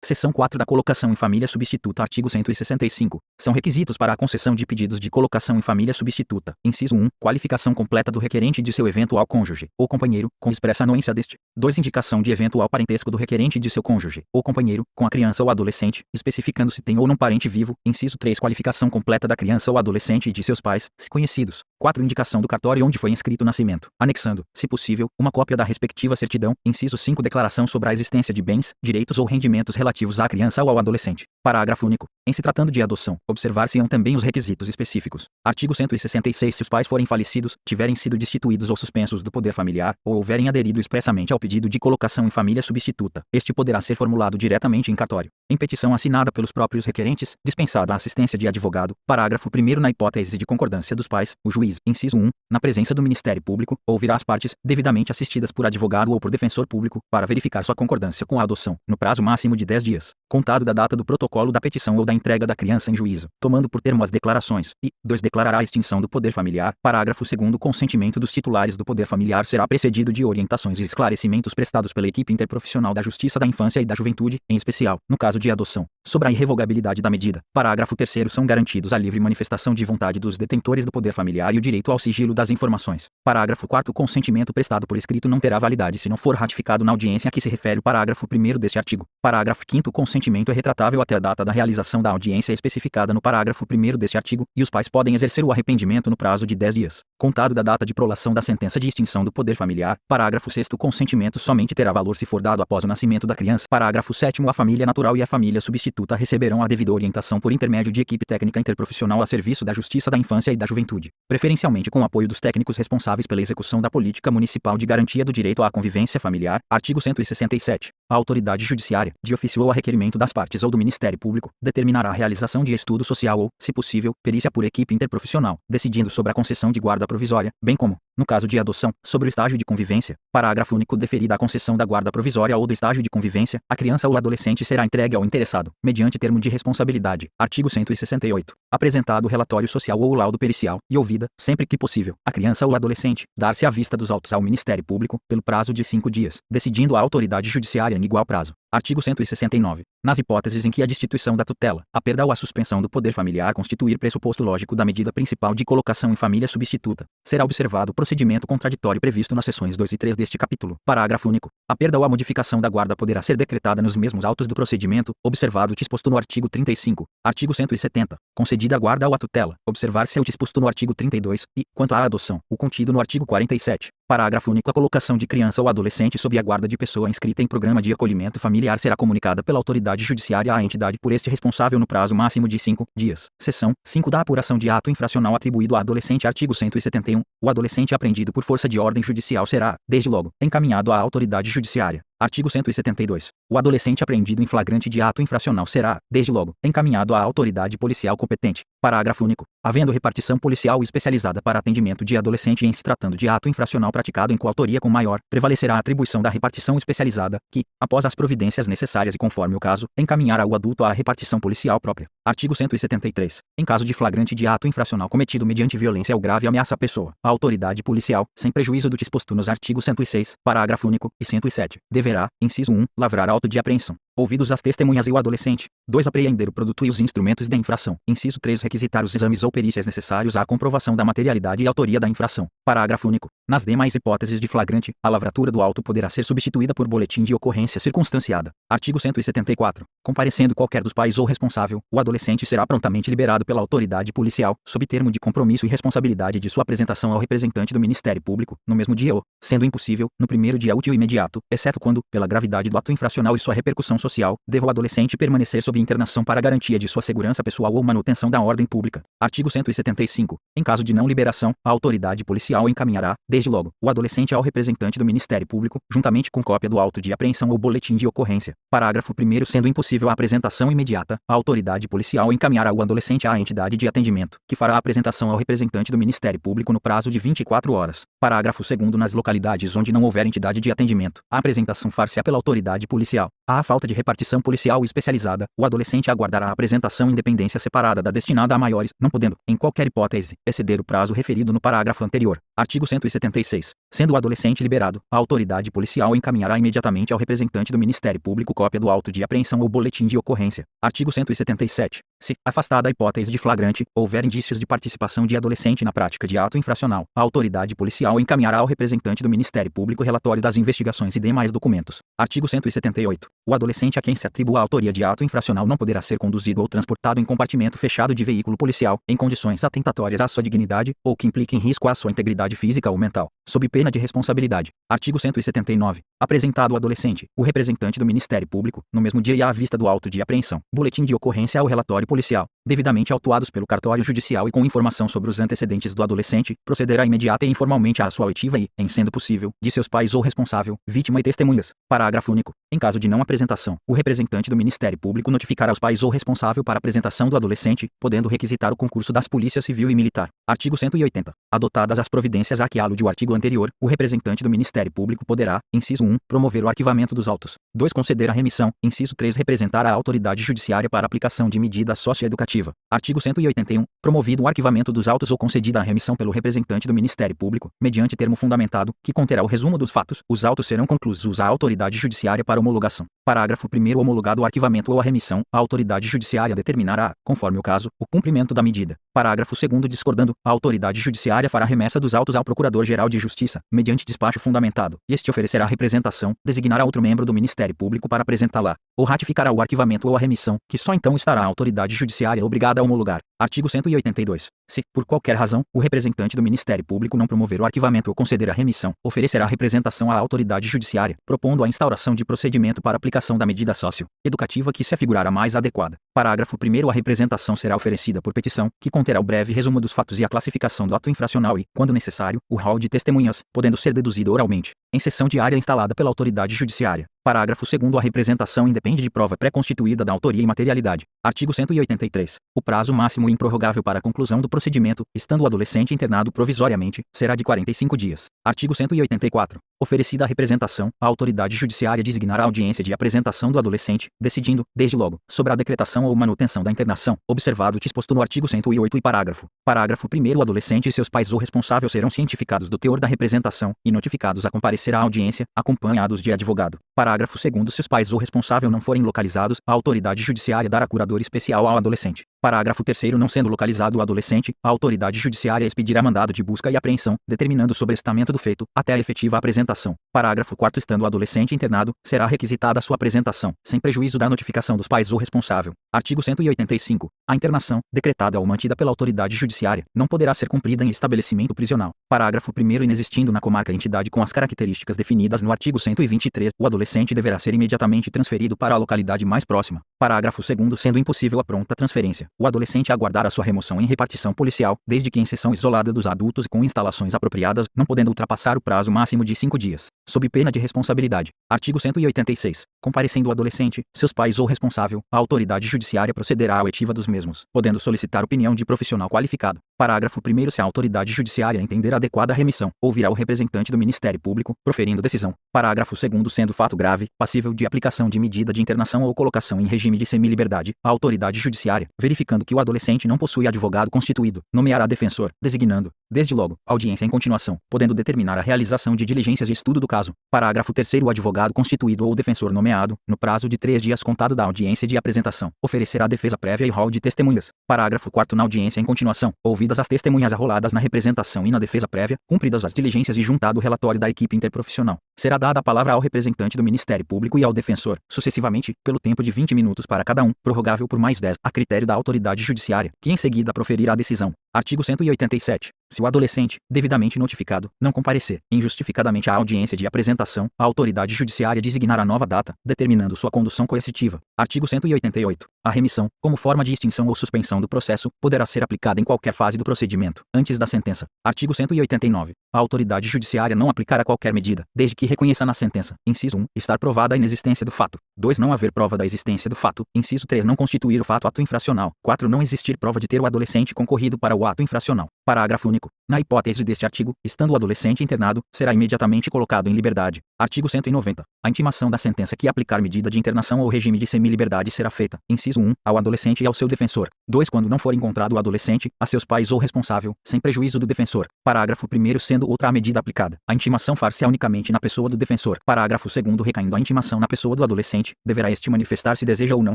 Seção 4 da colocação em família substituta. Artigo 165. São requisitos para a concessão de pedidos de colocação em família substituta. Inciso 1. Qualificação completa do requerente e de seu eventual cônjuge ou companheiro, com expressa anuência deste. 2. Indicação de eventual parentesco do requerente e de seu cônjuge ou companheiro, com a criança ou adolescente, especificando se tem ou não parente vivo. Inciso 3. Qualificação completa da criança ou adolescente e de seus pais, se conhecidos. 4. Indicação do cartório onde foi inscrito o nascimento, anexando, se possível, uma cópia da respectiva certidão. Inciso 5. Declaração sobre a existência de bens, direitos ou rendimentos relativos à criança ou ao adolescente. Parágrafo único. Em se tratando de adoção, observar-se-ão também os requisitos específicos. Artigo 166. Se os pais forem falecidos, tiverem sido destituídos ou suspensos do poder familiar, ou houverem aderido expressamente ao pedido de colocação em família substituta, este poderá ser formulado diretamente em cartório, em petição assinada pelos próprios requerentes, dispensada a assistência de advogado. Parágrafo 1º. Na hipótese de concordância dos pais, o juiz, inciso 1, na presença do Ministério Público, ouvirá as partes, devidamente assistidas por advogado ou por defensor público, para verificar sua concordância com a adoção, no prazo máximo de 10 dias, contado da data do protocolo da petição ou da entrega da criança em juízo, tomando por termo as declarações, e 2. Declarará a extinção do poder familiar. Parágrafo 2º. O consentimento dos titulares do poder familiar será precedido de orientações e esclarecimentos prestados pela equipe interprofissional da Justiça da Infância e da Juventude, em especial, no caso de adoção, sobre a irrevogabilidade da medida. Parágrafo 3º. São garantidos a livre manifestação de vontade dos detentores do poder familiar e o direito ao sigilo das informações. Parágrafo 4º. O consentimento prestado por escrito não terá validade se não for ratificado na audiência a que se refere o parágrafo 1º deste artigo. Parágrafo 5º. O consentimento é retratável até a data da realização da audiência especificada no parágrafo 1º deste artigo, e os pais podem exercer o arrependimento no prazo de 10 dias, contado da data de prolação da sentença de extinção do poder familiar. Parágrafo 6º. O consentimento somente terá valor se for dado após o nascimento da criança. Parágrafo 7º. A família natural e a família substituta receberão a devida orientação por intermédio de equipe técnica interprofissional a serviço da Justiça da Infância e da Juventude, preferencialmente com o apoio dos técnicos responsáveis pela execução da política municipal de garantia do direito à convivência familiar. Artigo 167. A autoridade judiciária, de ofício ou a requerimento das partes ou do Ministério Público, determinará a realização de estudo social ou, se possível, perícia por equipe interprofissional, decidindo sobre a concessão de guarda provisória, bem como, no caso de adoção, sobre o estágio de convivência. Parágrafo único. Deferida a concessão da guarda provisória ou do estágio de convivência, a criança ou adolescente será entregue ao interessado, mediante termo de responsabilidade. Artigo 168. Apresentado o relatório social ou o laudo pericial, e ouvida, sempre que possível, a criança ou adolescente, dar-se a vista dos autos ao Ministério Público, pelo prazo de 5 dias, decidindo a autoridade judiciária em igual prazo. Artigo 169. Nas hipóteses em que a destituição da tutela, a perda ou a suspensão do poder familiar constituir pressuposto lógico da medida principal de colocação em família substituta, será observado o procedimento contraditório previsto nas seções 2 e 3 deste capítulo. Parágrafo único. A perda ou a modificação da guarda poderá ser decretada nos mesmos autos do procedimento, observado o disposto no artigo 35. Artigo 170. Concedida a guarda ou a tutela, observar-se o disposto no artigo 32, e, quanto à adoção, o contido no artigo 47. Parágrafo único. A colocação de criança ou adolescente sob a guarda de pessoa inscrita em programa de acolhimento familiar será comunicada pela autoridade judiciária à entidade por este responsável no prazo máximo de 5 dias. Seção 5 da apuração de ato infracional atribuído a adolescente. Artigo 171. O adolescente apreendido por força de ordem judicial será, desde logo, encaminhado à autoridade judiciária. Artigo 172. O adolescente apreendido em flagrante de ato infracional será, desde logo, encaminhado à autoridade policial competente. Parágrafo único. Havendo repartição policial especializada para atendimento de adolescente em se tratando de ato infracional praticado em coautoria com maior, prevalecerá a atribuição da repartição especializada, que, após as providências necessárias e conforme o caso, encaminhará o adulto à repartição policial própria. Artigo 173. Em caso de flagrante de ato infracional cometido mediante violência ou grave ameaça à pessoa, a autoridade policial, sem prejuízo do disposto nos artigos 106, parágrafo único, e 107, deverá, inciso 1, lavrar auto de apreensão, ouvidos as testemunhas e o adolescente. 2. Apreender o produto e os instrumentos da infração. Inciso 3. Requisitar os exames ou perícias necessários à comprovação da materialidade e autoria da infração. Parágrafo único. Nas demais hipóteses de flagrante, a lavratura do auto poderá ser substituída por boletim de ocorrência circunstanciada. Artigo 174. Comparecendo qualquer dos pais ou responsável, o adolescente será prontamente liberado pela autoridade policial, sob termo de compromisso e responsabilidade de sua apresentação ao representante do Ministério Público, no mesmo dia ou, sendo impossível, no primeiro dia útil imediato, exceto quando, pela gravidade do ato infracional e sua repercussão social, deva o adolescente permanecer sob internação para garantia de sua segurança pessoal ou manutenção da ordem pública. Artigo 175. Em caso de não liberação, a autoridade policial encaminhará, desde logo, o adolescente ao representante do Ministério Público, juntamente com cópia do auto de apreensão ou boletim de ocorrência. Parágrafo 1º. Sendo impossível a apresentação imediata, a autoridade policial encaminhará o adolescente à entidade de atendimento, que fará a apresentação ao representante do Ministério Público no prazo de 24 horas. Parágrafo 2º. Nas localidades onde não houver entidade de atendimento, a apresentação far-se-á pela autoridade policial. À falta de repartição policial especializada, o adolescente aguardará a apresentação em dependência separada da destinada a maiores, não podendo, em qualquer hipótese, exceder o prazo referido no parágrafo anterior. Artigo 176. Sendo o adolescente liberado, a autoridade policial encaminhará imediatamente ao representante do Ministério Público cópia do auto de apreensão ou boletim de ocorrência. Artigo 177. Se, afastada a hipótese de flagrante, houver indícios de participação de adolescente na prática de ato infracional, a autoridade policial encaminhará ao representante do Ministério Público relatório das investigações e demais documentos. Artigo 178. O adolescente a quem se atribua a autoria de ato infracional não poderá ser conduzido ou transportado em compartimento fechado de veículo policial, em condições atentatórias à sua dignidade, ou que impliquem risco à sua integridade física ou mental, sob pena de responsabilidade. Artigo 179. Apresentado o adolescente, o representante do Ministério Público, no mesmo dia e à vista do auto de apreensão, boletim de ocorrência ou relatório policial, devidamente autuados pelo cartório judicial e com informação sobre os antecedentes do adolescente, procederá imediata e informalmente à sua oitiva e, em sendo possível, de seus pais ou responsável, vítima e testemunhas. Parágrafo único. Em caso de não apresentação, o representante do Ministério Público notificará os pais ou responsável para a apresentação do adolescente, podendo requisitar o concurso das polícias civil e militar. Artigo 180. Adotadas as providências a que alude o artigo anterior, o representante do Ministério Público poderá, inciso 1, promover o arquivamento dos autos. 2. Conceder a remissão. Inciso 3. Representar a autoridade judiciária para aplicação de medida socioeducativa. Artigo 181. Promovido o arquivamento dos autos ou concedida a remissão pelo representante do Ministério Público, mediante termo fundamentado, que conterá o resumo dos fatos, os autos serão conclusos à autoridade judiciária para homologação. Parágrafo 1º. Homologado o arquivamento ou a remissão, a autoridade judiciária determinará, conforme o caso, o cumprimento da medida. Parágrafo 2º. Discordando, a autoridade judiciária fará remessa dos autos ao Procurador-Geral de Justiça, mediante despacho fundamentado. Este oferecerá representação, designará outro membro do Ministério Público para apresentá-la, ou ratificará o arquivamento ou a remissão, que só então estará a autoridade judiciária obrigada a homologar. Artigo 182. Se, por qualquer razão, o representante do Ministério Público não promover o arquivamento ou conceder a remissão, oferecerá representação à autoridade judiciária, propondo a instauração de procedimento para aplicação da medida sócio-educativa que se afigurar a mais adequada. Parágrafo 1º. A representação será oferecida por petição, que conterá o breve resumo dos fatos e a classificação do ato infracional e, quando necessário, o rol de testemunhas, podendo ser deduzido oralmente, em sessão diária instalada pela autoridade judiciária. Parágrafo 2º. A representação independe de prova pré-constituída da autoria e materialidade. Artigo 183. O prazo máximo improrrogável para a conclusão do procedimento, estando o adolescente internado provisoriamente, será de 45 dias. Artigo 184. Oferecida a representação, a autoridade judiciária designará a audiência de apresentação do adolescente, decidindo, desde logo, sobre a decretação ou manutenção da internação, observado o disposto no artigo 108 e parágrafo. Parágrafo 1º. O adolescente e seus pais ou responsável serão cientificados do teor da representação e notificados a comparecer à audiência, acompanhados de advogado. Parágrafo 2º. Se os pais ou responsável não forem localizados, a autoridade judiciária dará curador especial ao adolescente. Parágrafo 3º. Não sendo localizado o adolescente, a autoridade judiciária expedirá mandado de busca e apreensão, determinando o sobrestamento do feito, até a efetiva apresentação. Parágrafo 4º. Estando o adolescente internado, será requisitada sua apresentação, sem prejuízo da notificação dos pais ou responsável. Artigo 185. A internação, decretada ou mantida pela autoridade judiciária, não poderá ser cumprida em estabelecimento prisional. Parágrafo 1º. Inexistindo na comarca entidade com as características definidas no artigo 123, o adolescente deverá ser imediatamente transferido para a localidade mais próxima. Parágrafo 2º. Sendo impossível a pronta transferência, o adolescente aguardará sua remoção em repartição policial, desde que em seção isolada dos adultos e com instalações apropriadas, não podendo ultrapassar o prazo máximo de 5 dias, sob pena de responsabilidade. Artigo 186. Comparecendo o adolescente, seus pais ou responsável, a autoridade judiciária procederá à oitiva dos mesmos, podendo solicitar opinião de profissional qualificado. Parágrafo 1º. Se a autoridade judiciária entender adequada a remissão, ouvirá o representante do Ministério Público, proferindo decisão. Parágrafo 2º. Sendo fato grave, passível de aplicação de medida de internação ou colocação em regime de semiliberdade, a autoridade judiciária, verificando que o adolescente não possui advogado constituído, nomeará defensor, designando, desde logo, audiência em continuação, podendo determinar a realização de diligências de estudo do caso. Parágrafo 3º. O advogado constituído ou defensor nomeado, no prazo de 3 dias contado da audiência de apresentação, oferecerá defesa prévia e rol de testemunhas. Parágrafo 4º. Na audiência em continuação, ouvidas as testemunhas arroladas na representação e na defesa prévia, cumpridas as diligências e juntado o relatório da equipe interprofissional, será dada a palavra ao representante do Ministério Público e ao defensor, sucessivamente, pelo tempo de 20 minutos para cada um, prorrogável por mais 10, a critério da autoridade judiciária, que em seguida proferirá a decisão. Artigo 187. Se o adolescente, devidamente notificado, não comparecer injustificadamente à audiência de apresentação, a autoridade judiciária designará nova data, determinando sua condução coercitiva. Artigo 188. A remissão, como forma de extinção ou suspensão do processo, poderá ser aplicada em qualquer fase do procedimento, antes da sentença. Artigo 189. A autoridade judiciária não aplicará qualquer medida, desde que reconheça na sentença, inciso 1, estar provada a inexistência do fato. 2. Não haver prova da existência do fato. Inciso 3. Não constituir o fato ato infracional. 4. Não existir prova de ter o adolescente concorrido para o ato infracional. Parágrafo único. Na hipótese deste artigo, estando o adolescente internado, será imediatamente colocado em liberdade. Artigo 190. A intimação da sentença que aplicar medida de internação ou regime de semiliberdade será feita, inciso 1, ao adolescente e ao seu defensor. 2. Quando não for encontrado o adolescente, a seus pais ou responsável, sem prejuízo do defensor. Parágrafo 1º sendo outra a medida aplicada. A intimação far-se-á unicamente na pessoa do defensor. Parágrafo 2º recaindo a intimação na pessoa do adolescente, deverá este manifestar se deseja ou não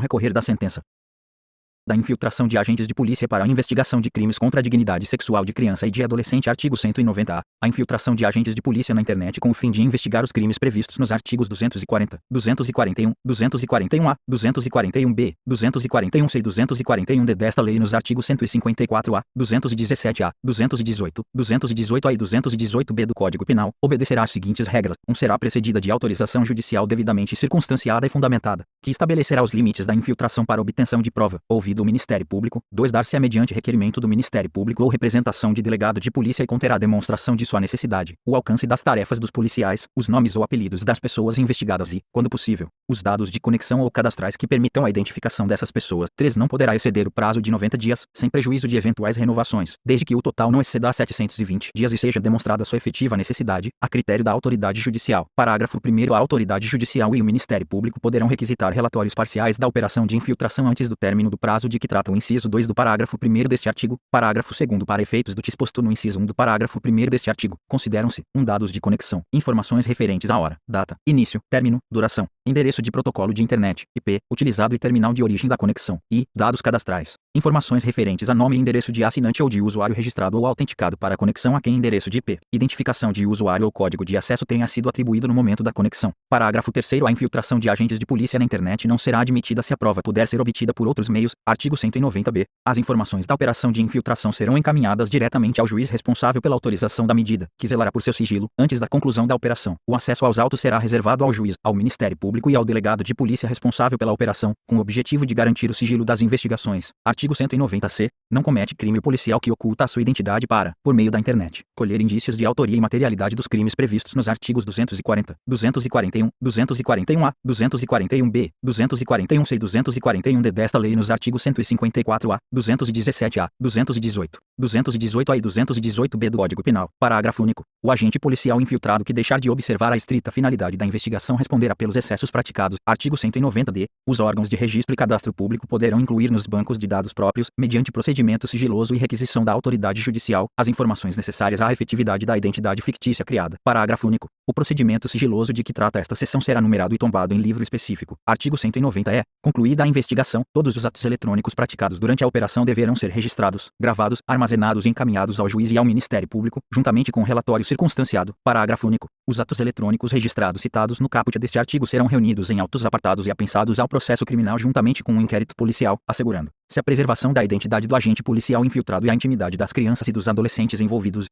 recorrer da sentença. Da infiltração de agentes de polícia para a investigação de crimes contra a dignidade sexual de criança e de adolescente. Artigo 190-A. A infiltração de agentes de polícia na internet com o fim de investigar os crimes previstos nos artigos 240, 241, 241-A, 241-B, 241-C e 241-D desta lei nos artigos 154-A, 217-A, 218, 218-A e 218-B do Código Penal, obedecerá às seguintes regras. 1. Será precedida de autorização judicial devidamente circunstanciada e fundamentada, que estabelecerá os limites da infiltração para obtenção de prova, ouvido do Ministério Público. 2. Dar-se-á mediante requerimento do Ministério Público ou representação de delegado de polícia e conterá demonstração de sua necessidade, o alcance das tarefas dos policiais, os nomes ou apelidos das pessoas investigadas e, quando possível, os dados de conexão ou cadastrais que permitam a identificação dessas pessoas. 3. Não poderá exceder o prazo de 90 dias, sem prejuízo de eventuais renovações, desde que o total não exceda a 720 dias e seja demonstrada sua efetiva necessidade, a critério da autoridade judicial. Parágrafo 1º. A autoridade judicial e o Ministério Público poderão requisitar relatórios parciais da operação de infiltração antes do término do prazo de que trata o inciso 2 do parágrafo 1º deste artigo. Parágrafo 2º. Para efeitos do disposto no inciso 1 do parágrafo 1º deste artigo, consideram-se: 1. Dados de conexão, informações referentes à hora, data, início, término, duração, endereço de protocolo de internet, IP, utilizado e terminal de origem da conexão, e dados cadastrais, informações referentes a nome e endereço de assinante ou de usuário registrado ou autenticado para a conexão a quem endereço de IP, identificação de usuário ou código de acesso tenha sido atribuído no momento da conexão. Parágrafo 3º. A infiltração de agentes de polícia na internet não será admitida se a prova puder ser obtida por outros meios. Artigo 190-B. As informações da operação de infiltração serão encaminhadas diretamente ao juiz responsável pela autorização da medida, que zelará por seu sigilo, antes da conclusão da operação. O acesso aos autos será reservado ao juiz, ao Ministério Público e ao delegado de polícia responsável pela operação, com o objetivo de garantir o sigilo das investigações. Artigo 190-C. Não comete crime o policial que oculta a sua identidade para, por meio da internet, colher indícios de autoria e materialidade dos crimes previstos nos artigos 240, 241, 241-A, 241-B, 241-C e 241-D desta lei nos artigos 154-A, 217-A, 218, 218-A e 218-B do Código Penal. Parágrafo único. O agente policial infiltrado que deixar de observar a estrita finalidade da investigação responderá pelos excessos praticados. Artigo 190-D. Os órgãos de registro e cadastro público poderão incluir nos bancos de dados próprios, mediante procedimento sigiloso e requisição da autoridade judicial, as informações necessárias à efetividade da identidade fictícia criada. Parágrafo único. O procedimento sigiloso de que trata esta seção será numerado e tombado em livro específico. Artigo 190-E. Concluída a investigação, todos os atos eletrônicos praticados durante a operação deverão ser registrados, gravados, armazenados e encaminhados ao juiz e ao Ministério Público, juntamente com relatório circunstanciado. Parágrafo único. Os atos eletrônicos registrados citados no caput deste artigo serão reunidos em autos apartados e apensados ao processo criminal juntamente com um inquérito policial, assegurando-se a preservação da identidade do agente policial infiltrado e a intimidade das crianças e dos adolescentes envolvidos.